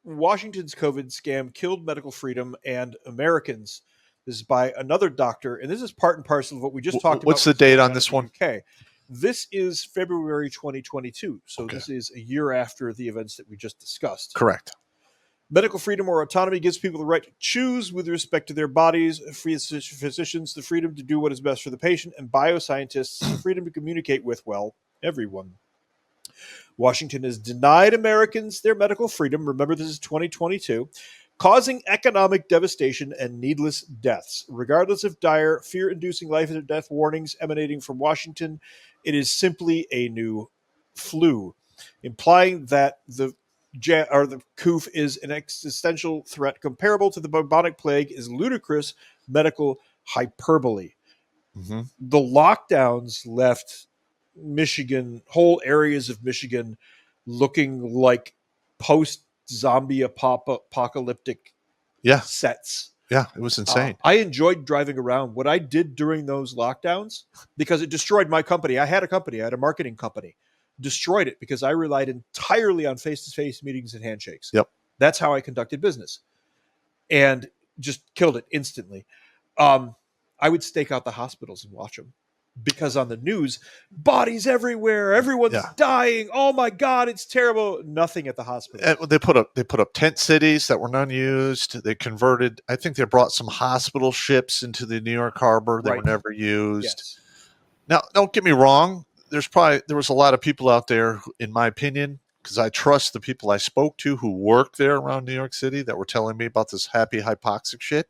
Washington's COVID scam killed medical freedom and Americans. This is by another doctor, and this is part and parcel of what we just talked about. What's the date on this one? Okay. This is February 2022, so Okay. This is a year after the events that we just discussed. Correct. Medical freedom or autonomy gives people the right to choose with respect to their bodies, physicians the freedom to do what is best for the patient, and bioscientists the freedom to communicate with, well, everyone. Washington has denied Americans their medical freedom. Remember, this is 2022, causing economic devastation and needless deaths. Regardless of dire, fear-inducing life or death warnings emanating from Washington, it is simply a new flu, implying that the coof is an existential threat comparable to the bubonic plague is ludicrous medical hyperbole. Mm-hmm. The lockdowns left Michigan, whole areas of Michigan, looking like post-zombie apocalyptic sets. Yeah, it was insane. I enjoyed driving around. What I did during those lockdowns, because it destroyed my company. I had a marketing company. Destroyed it because I relied entirely on face-to-face meetings and handshakes. Yep. That's how I conducted business. And just killed it instantly. I would stake out the hospitals and watch them. Because on the news, bodies everywhere, everyone's dying. Oh my God, it's terrible. Nothing at the hospital. And they put up tent cities that were unused. They converted. I think they brought some hospital ships into the New York harbor that were never used. Yes. Now, don't get me wrong. There was a lot of people out there, in my opinion, because I trust the people I spoke to who work there around New York City that were telling me about this happy hypoxic shit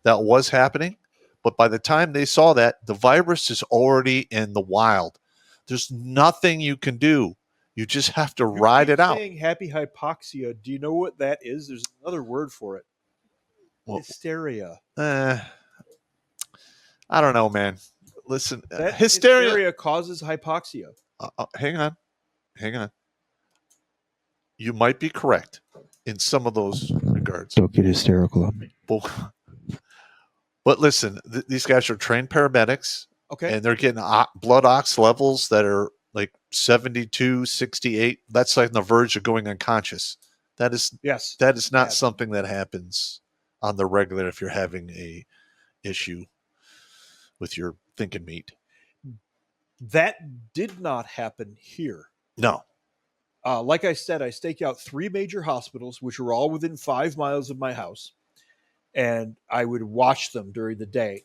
that was happening. But by the time they saw that, the virus is already in the wild. There's nothing you can do. You just have to ride it out. Saying happy hypoxia. Do you know what that is? There's another word for it. Well, hysteria. I don't know, man. Listen, hysteria causes hypoxia. Hang on. You might be correct in some of those regards. Don't get hysterical on me. But listen, these guys are trained paramedics. Okay. And they're getting blood ox levels that are like 72, 68. That's like on the verge of going unconscious. That is not something that happens on the regular if you're having a issue with your thinking meat. That did not happen here. No. Like I said, I staked out 3 major hospitals, which were all within 5 miles of my house. And I would watch them during the day.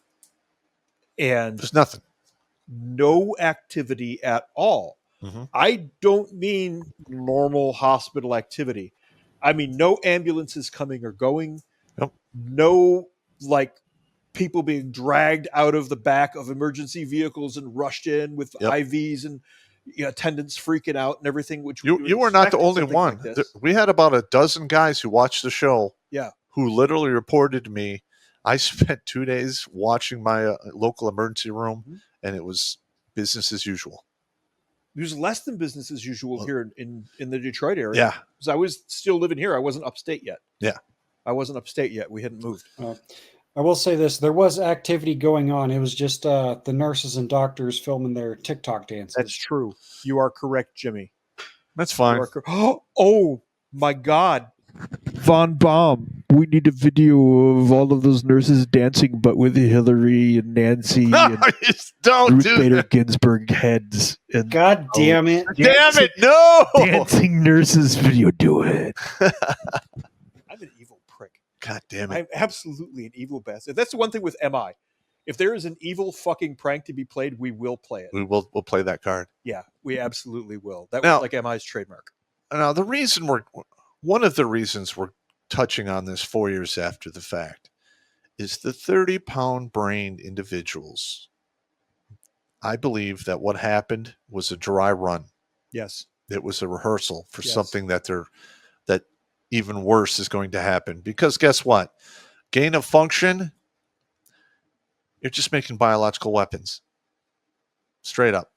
And there's nothing. No activity at all. Mm-hmm. I don't mean normal hospital activity. I mean no ambulances coming or going. Nope. No people being dragged out of the back of emergency vehicles and rushed in with IVs and attendants freaking out and everything. Which you were not the only one. We had about a dozen guys who watched the show. Yeah. Who literally reported to me. I spent 2 days watching my local emergency room, and it was business as usual. It was less than business as usual here in the Detroit area. Yeah. Because I was still living here. I wasn't upstate yet. Yeah. I wasn't upstate yet. We hadn't moved. I will say this. There was activity going on. It was just the nurses and doctors filming their TikTok dances. That's true. You are correct, Jimmy. That's fine. Oh, my God. Von Baum, we need a video of all of those nurses dancing, but with Hillary and Nancy and don't Ruth do Bader that. Ginsburg heads. And God damn it. Damn it, no! Dancing nurses video, do it. I'm an evil prick. God damn it. I'm absolutely an evil bastard. That's the one thing with MI. If there is an evil fucking prank to be played, we will play it. We'll play that card. Yeah, we absolutely will. That was like MI's trademark. Now, one of the reasons we're touching on this 4 years after the fact is the 30-pound brained individuals. I believe that what happened was a dry run. Yes. It was a rehearsal for something that even worse is going to happen. Because guess what? Gain of function, you're just making biological weapons. Straight up.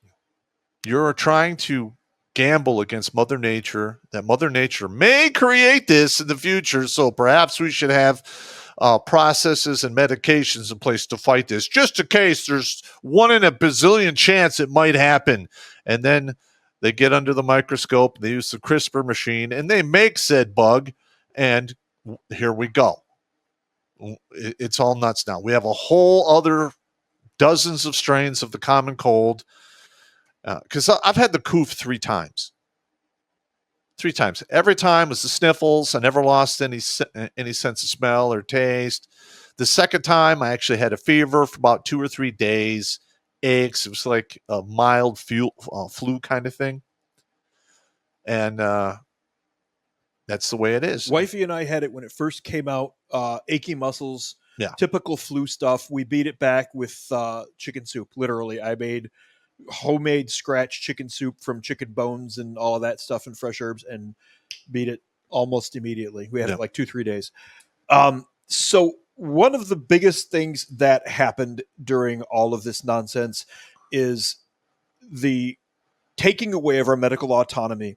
You're trying to gamble against Mother Nature, that Mother Nature may create this in the future, so perhaps we should have processes and medications in place to fight this, just in case there's 1 in a bazillion chance it might happen. And then they get under the microscope, they use the CRISPR machine, and they make said bug, And here we go. It's all nuts now. We have a whole other dozens of strains of the common cold. Because I've had the coof 3 times. 3 times. Every time was the sniffles. I never lost any sense of smell or taste. The second time, I actually had a fever for about 2 or 3 days. Aches. It was like a mild flu kind of thing. And that's the way it is. Wifey and I had it when it first came out. Achy muscles, typical flu stuff. We beat it back with chicken soup. Literally, I made homemade scratch chicken soup from chicken bones and all of that stuff and fresh herbs, and beat it almost immediately. We had it like 2-3 days. So one of the biggest things that happened during all of this nonsense is the taking away of our medical autonomy.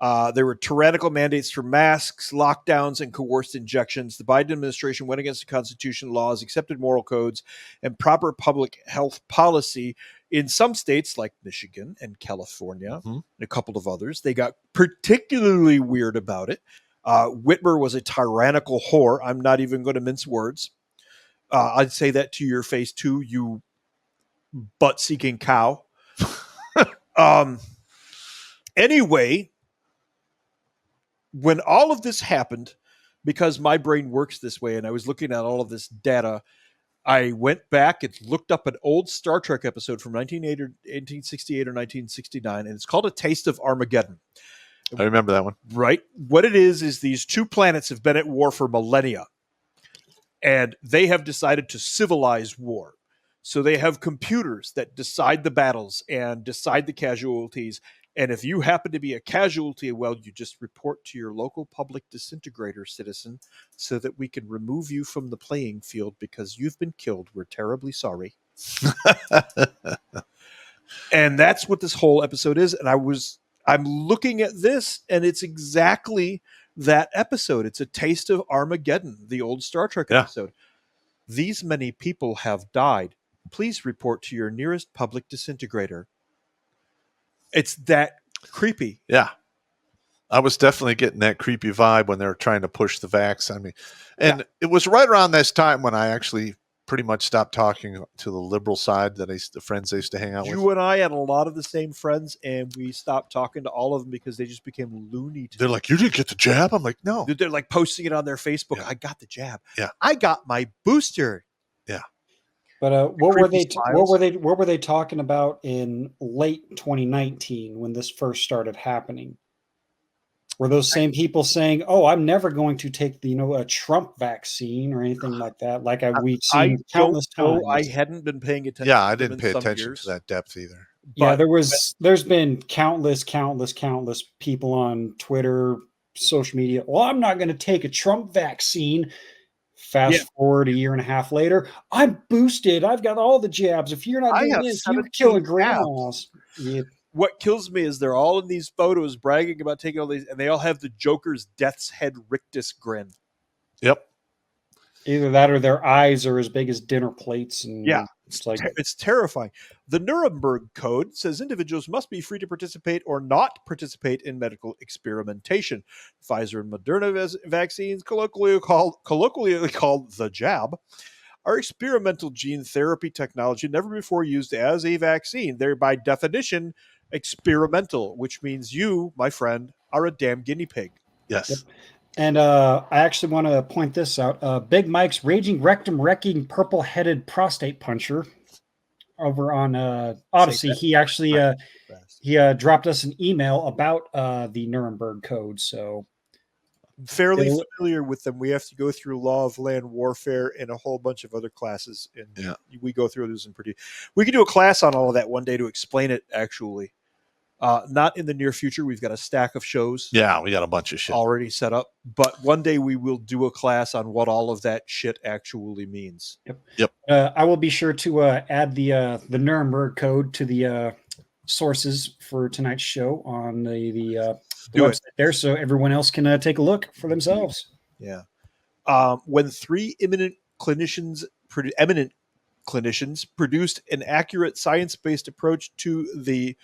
There were tyrannical mandates for masks, lockdowns, and coerced injections. The Biden administration went against the Constitution, laws, accepted moral codes, and proper public health policy. In some states like Michigan and California, and a couple of others, they got particularly weird about it. Whitmer was a tyrannical whore. I'm not even going to mince words. I'd say that to your face too, you butt-seeking cow. Anyway, when all of this happened, because my brain works this way and I was looking at all of this data, I went back and looked up an old Star Trek episode from 1968 or 1969, and it's called A Taste of Armageddon. I remember that one. Right? What it is these 2 planets have been at war for millennia, and they have decided to civilize war. So they have computers that decide the battles and decide the casualties. And if you happen to be a casualty, well, you just report to your local public disintegrator citizen so that we can remove you from the playing field because you've been killed. We're terribly sorry. And that's what this whole episode is. And I'm looking at this, and it's exactly that episode. It's A Taste of Armageddon, the old Star Trek episode. These many people have died. Please report to your nearest public disintegrator. It's that creepy. Yeah. I was definitely getting that creepy vibe when they were trying to push the vax on me. And it was right around this time when I actually pretty much stopped talking to the liberal side that the friends I used to hang out with. You and I had a lot of the same friends, and we stopped talking to all of them because they just became loony. They're like, you didn't get the jab? I'm like, no. They're like posting it on their Facebook. Yeah. I got the jab. Yeah. I got my booster. Yeah. But what were they talking about in late 2019 when this first started happening? Were those same people saying, "Oh, I'm never going to take a Trump vaccine or anything like that"? Like we've seen countless times. I hadn't been paying attention. Yeah, I didn't pay attention to that depth either. Yeah, there's been countless people on Twitter, social media. Well, I'm not going to take a Trump vaccine. Fast forward a year and a half later, I'm boosted. I've got all the jabs. If you're not doing this, you're killing grandmas. Yeah. What kills me is they're all in these photos bragging about taking all these, and they all have the Joker's death's head rictus grin. Yep. Either that or their eyes are as big as dinner plates. And it's terrifying. The Nuremberg Code says individuals must be free to participate or not participate in medical experimentation. Pfizer and Moderna vaccines, colloquially called the jab, are experimental gene therapy technology never before used as a vaccine. They're by definition experimental, which means you, my friend, are a damn guinea pig. Yes. Yep. And I actually want to point this out. Big Mike's raging rectum wrecking purple-headed prostate puncher over on Odyssey. He actually dropped us an email about the Nuremberg Code. So fairly familiar with them. We have to go through law of land warfare and a whole bunch of other classes. And we go through those we could do a class on all of that one day to explain it actually. Not in the near future. We've got a stack of shows. Yeah, we got a bunch of shit already set up. But one day we will do a class on what all of that shit actually means. Yep. I will be sure to add the Nuremberg Code to the sources for tonight's show on the website there, so everyone else can take a look for themselves. Yeah. When 3 eminent clinicians produced an accurate science-based approach to the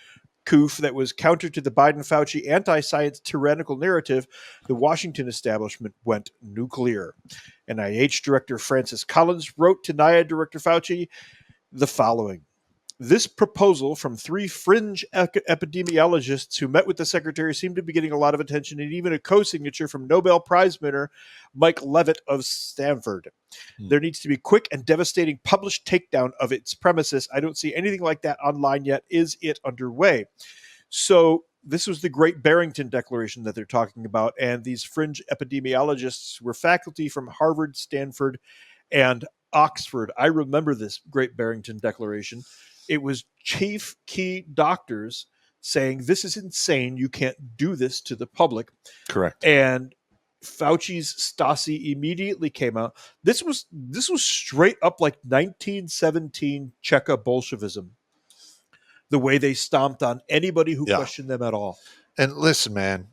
goof that was counter to the Biden-Fauci anti-science tyrannical narrative, the Washington establishment went nuclear. NIH Director Francis Collins wrote to NIAID Director Fauci the following. This proposal from 3 fringe epidemiologists who met with the secretary seemed to be getting a lot of attention, and even a co-signature from Nobel Prize winner Mike Levitt of Stanford. There needs to be quick and devastating published takedown of its premises. I don't see anything like that online yet. Is it underway? So this was the Great Barrington Declaration that they're talking about, and these fringe epidemiologists were faculty from Harvard, Stanford, and Oxford. I remember this Great Barrington Declaration. It was chief key doctors saying, this is insane. You can't do this to the public. Correct. And Fauci's Stasi immediately came out. This was straight up like 1917 Cheka Bolshevism. The way they stomped on anybody who questioned them at all. And listen, man,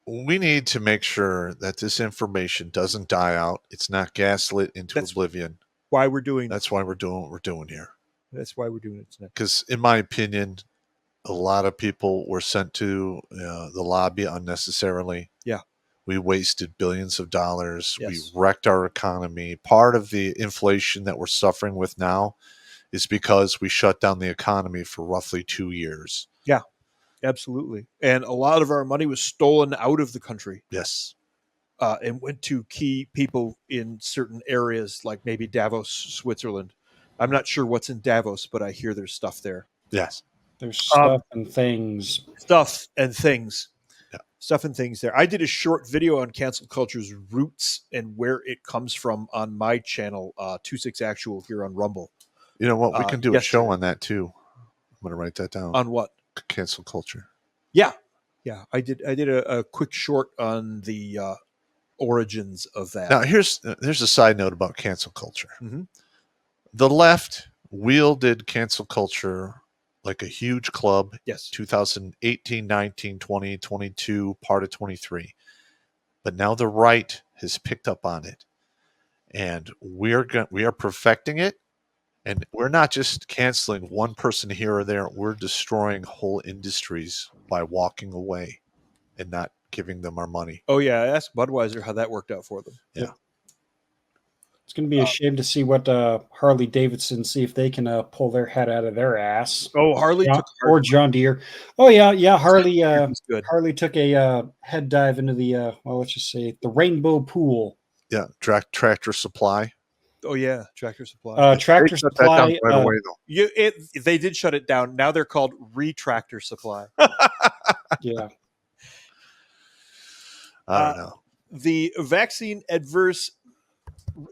we need to make sure that this information doesn't die out. It's not gaslit into oblivion. Why we're doing That's why we're doing what we're doing here. That's why we're doing it tonight. Because in my opinion, a lot of people were sent to the lobby unnecessarily. Yeah. We wasted billions of dollars. Yes. We wrecked our economy. Part of the inflation that we're suffering with now is because we shut down the economy for roughly 2 years. Yeah, absolutely. And a lot of our money was stolen out of the country. Yes. And went to key people in certain areas, like maybe Davos, Switzerland. I'm not sure what's in Davos, but I hear there's stuff there. Yes. There's stuff and things. Stuff and things. Yeah. Stuff and things there. I did a short video on cancel culture's roots and where it comes from on my channel, 26 Actual here on Rumble. You know what? We can do a show on that too. I'm going to write that down. On what? Cancel culture. Yeah. Yeah. I did a quick short on the origins of that. Now, here's a side note about cancel culture. Mm-hmm. The left wielded cancel culture like a huge club. Yes. 2018, 19, 20, 22, part of 23. But now the right has picked up on it. And we are perfecting it. And we're not just canceling one person here or there. We're destroying whole industries by walking away and not giving them our money. Oh, yeah. I asked Budweiser how that worked out for them. Yeah. It's going to be a shame to see what Harley Davidson, see if they can pull their head out of their ass. Oh, Harley or John Deere. Oh, yeah. Harley Harley took a head dive into the, let's just say the rainbow pool. Yeah. Tractor Supply. Oh, yeah. Tractor Supply. Tractor Supply. Right away, though. They did shut it down. Now they're called Retractor Supply. Yeah. I don't know. The vaccine adverse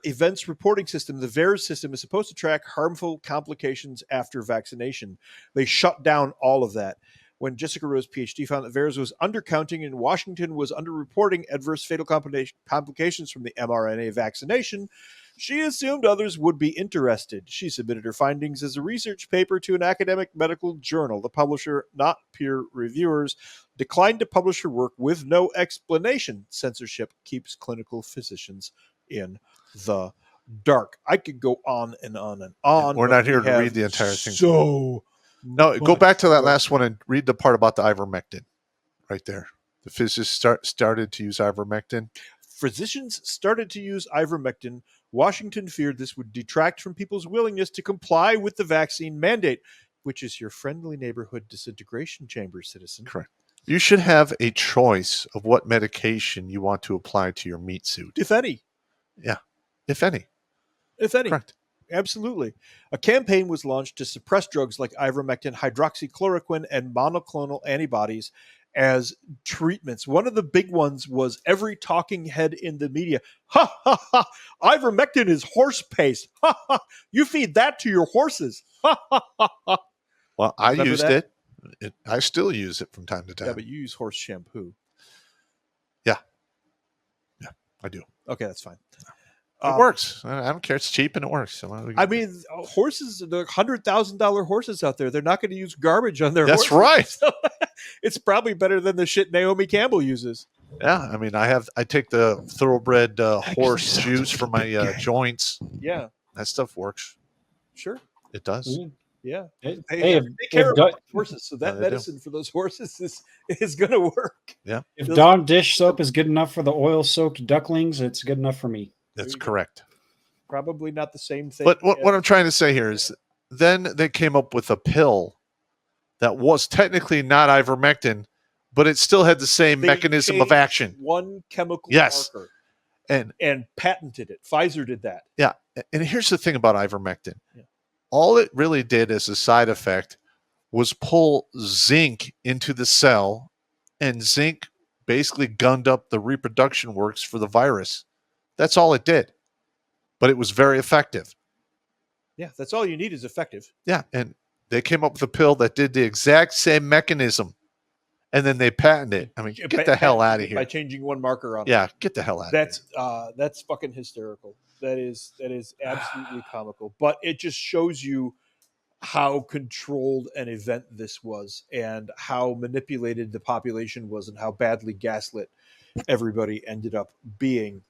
events reporting system, the VAERS system, is supposed to track harmful complications after vaccination. They shut down all of that. When Jessica Rose, PhD, found that VAERS was undercounting and Washington was underreporting adverse fatal complications from the mRNA vaccination, she assumed others would be interested. She submitted her findings as a research paper to an academic medical journal. The publisher, not peer reviewers, declined to publish her work with no explanation. Censorship keeps clinical physicians in the dark. I could go on and on and on. We're not here to read the entire thing. No, go back to that last one and read the part about the ivermectin right there. The physicists started to use ivermectin. Physicians started to use ivermectin. Washington feared this would detract from people's willingness to comply with the vaccine mandate, which is your friendly neighborhood disintegration chamber, citizen. Correct. You should have a choice of what medication you want to apply to your meat suit. If any. Yeah, if any. If any. Correct. Absolutely. A campaign was launched to suppress drugs like ivermectin, hydroxychloroquine, and monoclonal antibodies as treatments. One of the big ones was every talking head in the media. Ha, ha, ha. Ivermectin is horse paste. Ha, ha. You feed that to your horses. Ha, ha, ha, ha. Well, I used it. I still use it from time to time. Yeah, but you use horse shampoo. Yeah. Yeah, I do. Okay, that's fine. It works. I don't care. It's cheap and it works. I mean, horses, the $100,000 horses out there, they're not going to use garbage on their horses. That's right. So it's probably better than the shit Naomi Campbell uses. Yeah, I mean, I take the thoroughbred horse juice for my joints. Yeah. That stuff works. Sure. It does. Mm. Yeah. Hey, They if, care if, about Do- horses, so Yeah, that they medicine for those horses is going to work. Yeah, if Those- Dawn dish soap is good enough for the oil-soaked ducklings, it's good enough for me. that's you go. correct. Probably not the same thing. But what I'm trying to say here is then they came up with a pill that was technically not ivermectin, but it still had the same They mechanism of changed action. one chemical Yes. marker And patented it. Pfizer did that. yeah, and here's the thing about ivermectin. Yeah. All it really did as a side effect was pull zinc into the cell, and zinc basically gunned up the reproduction works for the virus. That's all it did. But it was very effective. Yeah, that's all you need is effective. Yeah, and they came up with a pill that did the exact same mechanism, and then they patented it. I mean, get the hell out of By here. changing one marker on it. Yeah, get the hell out of here. That's fucking hysterical. That is absolutely comical. But it just shows you how controlled an event this was, and how manipulated the population was, and how badly gaslit everybody ended up being.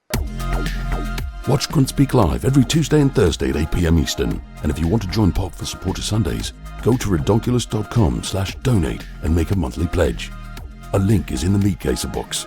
Watch Grunt Speak live every Tuesday and Thursday at 8 p.m. Eastern. And if you want to join Pop for Supporter Sundays, go to redonkulous.com/donate and make a monthly pledge. A link is in the meat caser box.